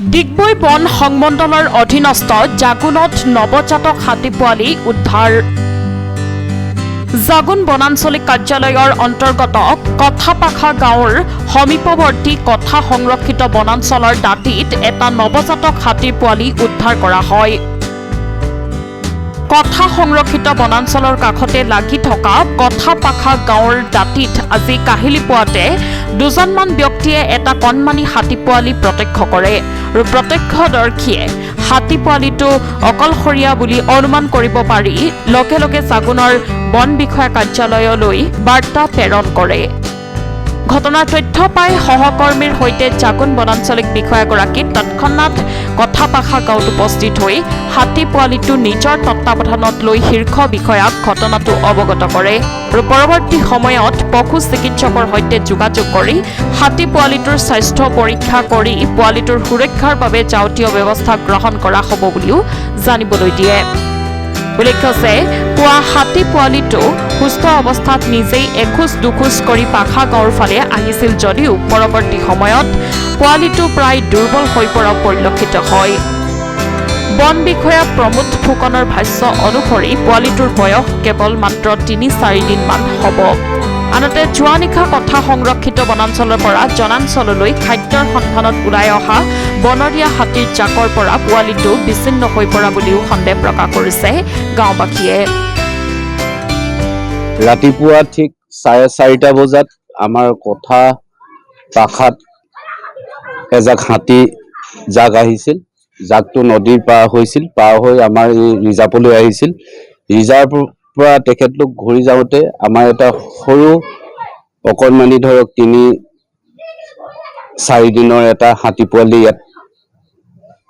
ডিগবৈ বন সংমণ্ডলৰ অধীনস্থ জাগুনত নৱজাতক হাতী পোৱালি উদ্ধাৰ। জাগুন বনাঞ্চলিক কাৰ্যালয়ৰ অন্তৰ্গত কথাপাখা গাঁৱৰ সমীপৱৰ্তী কথা সংৰক্ষিত বনাঞ্চলৰ দাঁতিত এটা নৱজাতক হাতীৰ পোৱালি উদ্ধাৰ কৰা হয়। কথা সংৰক্ষিত বনাঞ্চলৰ কাষতে লাগি থকা কথাপাখা গাঁৱৰ দাঁতিত আজি কাহিলি পুৱাতে দুজনমান ব্যক্তিয়ে এটা কণমানি হাতী পোৱালি প্ৰত্যক্ষ কৰে আৰু প্ৰত্যক্ষদৰ্শীয়ে হাতী পোৱালিটো অকলশৰীয়া বুলি অনুমান কৰিব পাৰি লগে লগে জাগুনৰ বন বিষয়া কাৰ্যালয়লৈ বাৰ্তা প্ৰেৰণ কৰে। ঘটনাৰ তথ্য পাই সহকৰ্মীৰ সৈতে জাগুন বনাঞ্চলিক বিষয়াগৰাকী তৎক্ষণাৎ কথাপাখা গাঁৱত উপস্থিত হৈ হাতী পোৱালিটো নিজৰ তত্বাৱধানত লৈ শীৰ্ষ বিষয়াক ঘটনাটো অৱগত কৰে আৰু পৰৱৰ্তী সময়ত পশু চিকিৎসকৰ সৈতে যোগাযোগ কৰি হাতী পোৱালিটোৰ স্বাস্থ্য পৰীক্ষা কৰি পোৱালিটোৰ সুৰক্ষাৰ বাবে যাৱতীয় ব্যৱস্থা গ্ৰহণ কৰা হ'ব বুলিও জানিবলৈ দিয়ে। উল্লেখ্য যে পুৱা হাতী পোৱালিটো সুস্থ অৱস্থাত নিজেই এখোজ দুখোজ কৰি পাখা গাঁৱৰ ফালে আহিছিল যদিও পৰৱৰ্তী সময়ত পোৱালিটো প্ৰায় দুৰ্বল হৈ পৰা পৰিলক্ষিত হয়। বন বিষয়া প্ৰমোদ ফুকনৰ ভাষ্য অনুসৰি পোৱালিটোৰ বয়স কেৱল মাত্ৰ ৩-৪ দিনমান হ'ব। আনহাতে যোৱা নিশা কথা সংৰক্ষিত বনাঞ্চলৰ পৰা জনাঞ্চললৈ খাদ্যৰ সন্ধানত ওলাই অহা বনৰীয়া হাতীৰ জাকৰ পৰা পোৱালিটো বিচ্ছিন্ন হৈ পৰা বুলিও সন্দেহ প্ৰকাশ কৰিছে গাঁওবাসীয়ে। ৰাতিপুৱা ঠিক 4:30 বজাত আমাৰ কথা পাখাত এজাক হাতী জাক আহিছিল। জাকটো নদীৰ পাৰ হৈছিল, পাৰ হৈ আমাৰ এই ৰিজাৰ্ভলৈ আহিছিল। ৰিজাৰ্ভৰ পৰা তেখেতলোক ঘূৰি যাওঁতে আমাৰ এটা সৰু অকণমানি ধৰক 3-4 দিনৰ এটা হাতী পোৱালি ইয়াত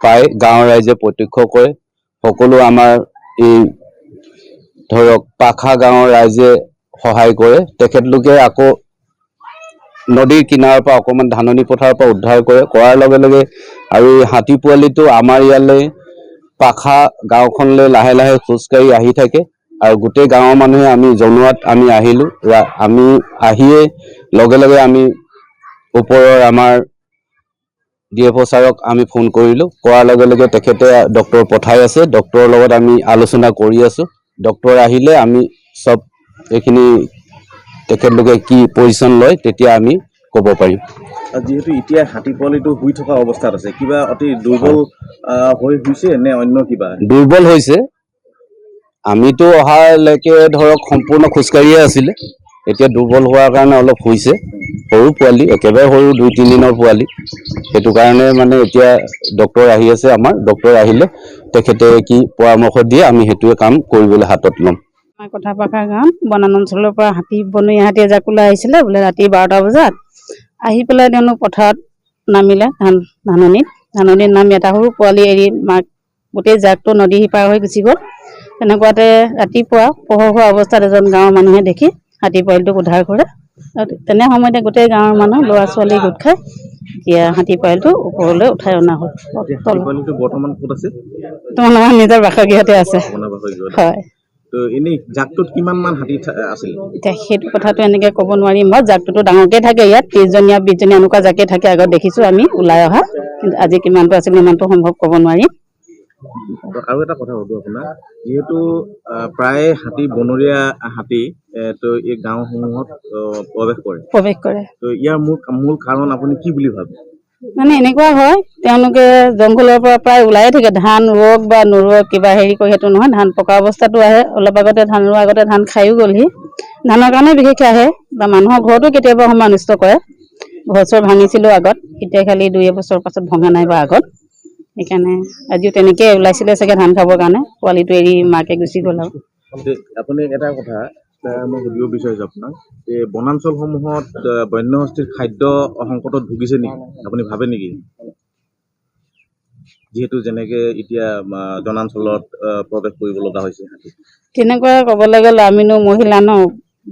পাই গাঁৱৰ ৰাইজে প্ৰত্যক্ষ কৰে। সকলো আমাৰ এই ধৰক পাখা গাঁৱৰ ৰাইজে সহায় কৰে। তেখেতলোকে আকৌ নদীৰ কিনাৰৰ পৰা অকণমান ধাননি পথাৰৰ পৰা উদ্ধাৰ কৰে। কৰাৰ লগে লগে আৰু এই হাতী পোৱালিটো আমাৰ ইয়ালৈ পাখা গাঁওখনলৈ লাহে লাহে খোজকাঢ়ি আহি থাকে আৰু গোটেই গাঁৱৰ মানুহে আমি জনোৱাত আমি আহিলোঁ। আমি আহিয়ে লগে লগে আমি ওপৰৰ আমাৰ DFO ছাৰক আমি ফোন কৰিলোঁ। কৰাৰ লগে লগে তেখেতে ডক্টৰ পঠাই আছে। ডক্টৰৰ লগত আমি আলোচনা কৰি আছোঁ। ডক্টৰ আহিলে আমি চব এইখিনি তেখেতলোকে কি পজিশ্যন লয় তেতিয়া আমি ক'ব পাৰিম। যিহেতু এতিয়া হাতী পোৱালিটো শুই থকা অৱস্থাত আছে, কিবা অতি দুৰ্বল হৈ হৈছে নে অন্য কিবা? দুৰ্বল হৈছে। আমিতো অহালৈকে ধৰক সম্পূৰ্ণ খোজকাঢ়িয়ে আছিলে, এতিয়া দুৰ্বল হোৱাৰ কাৰণে অলপ শুইছে। সৰু পোৱালি, একেবাৰে সৰু 2-3 দিনৰ পোৱালি। সেইটো কাৰণে মানে এতিয়া ডক্টৰ আহি আছে আমাৰ। ডক্টৰ আহিলে তেখেতে কি পৰামৰ্শ দিয়ে আমি সেইটোৱে কাম কৰিবলৈ হাতত ল'ম। কথাপাখা গাঁৱত বনান অঞ্চলৰ পৰা বনৰীয়া হাতী এজাক ওলাই আহিছিলে বোলে ৰাতি 12টা বজাত। আহি পেলাই তেওঁলোক পথাৰত নামিলে, ধাননিত নামি এটা সৰু পোৱালি এৰি মাক গোটেই জাকটো নদী সিপাৰ হৈ গুচি গ'ল। তেনেকুৱাতে ৰাতিপুৱা পোহৰ হোৱা অৱস্থাত এজন গাঁৱৰ মানুহে দেখি হাতী পোৱালিটোক উদ্ধাৰ কৰে। তেনে সময়তে গোটেই গাঁৱৰ মানুহ ল'ৰা ছোৱালী গোট খাই এতিয়া হাতী পোৱালিটো ওপৰলৈ উঠাই অনা হ'ল। বৰ্তমান ক'ত আছে? আমাৰ নিজৰ বাসগৃহতে আছে। হয়। এনেই জাকটোত কিমান মান হাতী আছিল? এতিয়া সেইটো কথাটো এনেকে ক'ব নোৱাৰিম। মই জাকটোতো ডাঙৰকে থাকে, ইয়াত 30জনীয়া 20জনীয়া এনেকুৱা জাকে থাকে আগত দেখিছোঁ আমি ওলাই অহা, কিন্তু আজি কিমানটো আছিল ইমানটো সম্ভৱ ক'ব নোৱাৰিম। আৰু এটা কথা সুধো আপোনাক, যিহেতু প্ৰায় হাতী বনৰীয়া হাতী তো এই গাঁওসমূহত প্ৰৱেশ কৰে, তো ইয়াৰ মূল কাৰণ আপুনি কি বুলি ভাবে? মানে এনেকুৱা হয়, তেওঁলোকে জংঘলৰ পৰা প্ৰায় ওলায়ে থাকে। ধান ৰোৱক বা নোৰোৱক কিবা হেৰি কৰি সেইটো নহয়, ধান পকা অৱস্থাটো আহে। অলপ আগতে ধান ৰোৱাৰ আগতে ধান খায়ো গ'লহি। ধানৰ কাৰণে বিশেষকৈ আহে বা মানুহৰ ঘৰতো কেতিয়াবা সময় অনিষ্ট কৰে। ঘৰ চৰ ভাঙিছিলোঁ আগত, এতিয়া খালি 2 বছৰ পাছত ভঙা নাই বা আগত। সেইকাৰণে আজিও তেনেকৈ ওলাইছিলে চাগে ধান খাবৰ কাৰণে, পোৱালিটো এৰি মাকে গুচি গ'ল। আৰু আপুনি এটা কথা মই সুধিব বিচাৰিছোঁ আপোনাক, যে বনাঞ্চলসমূহত বন্যহস্তীৰ খাদ্য সংকটত ভুগিছে নেকি আপুনি ভাবে নেকি? যিহেতু যেনেকে এতিয়া জনাঞ্চলত প্ৰৱেশ কৰিব লগা হৈছে হাতী। তেনেকুৱা ক'বলৈ গ'লে আমিনো মহিলা ন,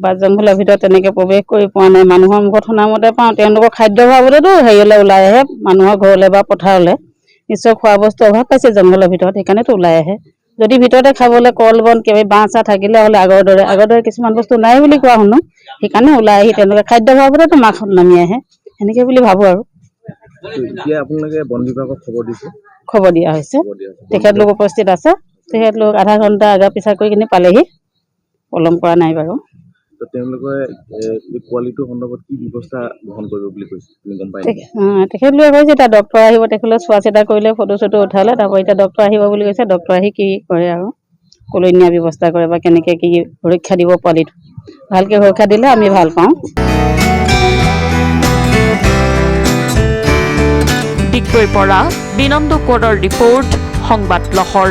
বা জংঘলৰ ভিতৰত তেনেকৈ প্ৰৱেশ কৰি পোৱা নাই। মানুহৰ মুখত শুনামতে পাওঁ তেওঁলোকৰ খাদ্য অভাৱতেতো হেৰিয়লৈ ওলাই আহে, মানুহৰ ঘৰলৈ বা পথাৰলৈ। নিশ্চয় খোৱা বস্তু অভাৱ পাইছে জংঘলৰ ভিতৰত, সেইকাৰণেতো ওলাই আহে। যদি ভিতৰতে খাবলৈ কল বন কিবা বাঁহ চাহ থাকিলে হ'লে আগৰ দৰে কিছুমান বস্তু নাই বুলি কোৱা শুনো। সেইকাৰণে ওলাই আহি তেওঁলোকে খাদ্য অভাৱতেতো মাখত নামি আহে, সেনেকৈ বুলি ভাবোঁ আৰু। এতিয়া আপোনালোকে বন বিভাগক খবৰ দিছে? খবৰ দিয়া হৈছে। খবৰ দিয়া হৈছে। তেখেতলোক উপস্থিত আছে। তেখেতলোক আধা ঘণ্টা আগা পিছা কৰি কিনে পালেহি, পলম কৰা নাই বাৰু। তো তেওঁলোকে এই পোৱালিটোৰ সন্দৰ্ভত কি ব্যৱস্থা গ্ৰহণ কৰিব বুলি কৈছে, তুমি গম পাই? তেখেতলোকে কৈছে এতিয়া ডক্টৰ আহিব, তেখেতলোকে চোৱা চিতা কৰিলে, ফটো চটো উঠালে, তাৰপৰা এতিয়া ডক্টৰ আহিব বুলি কৈছে। ডক্টৰ আহি কি কৰে আৰু কলৈ নিয়াৰ ব্যৱস্থা কৰে বা কেনেকৈ কি সুৰক্ষা দিব পোৱালিটো, ভালকৈ সুৰক্ষা দিলে আমি ভাল পাওঁ। ডিগবৈৰ পৰা বিনন্দ কোঁৱৰৰ ৰিপৰ্ট, সংবাদ লহৰ।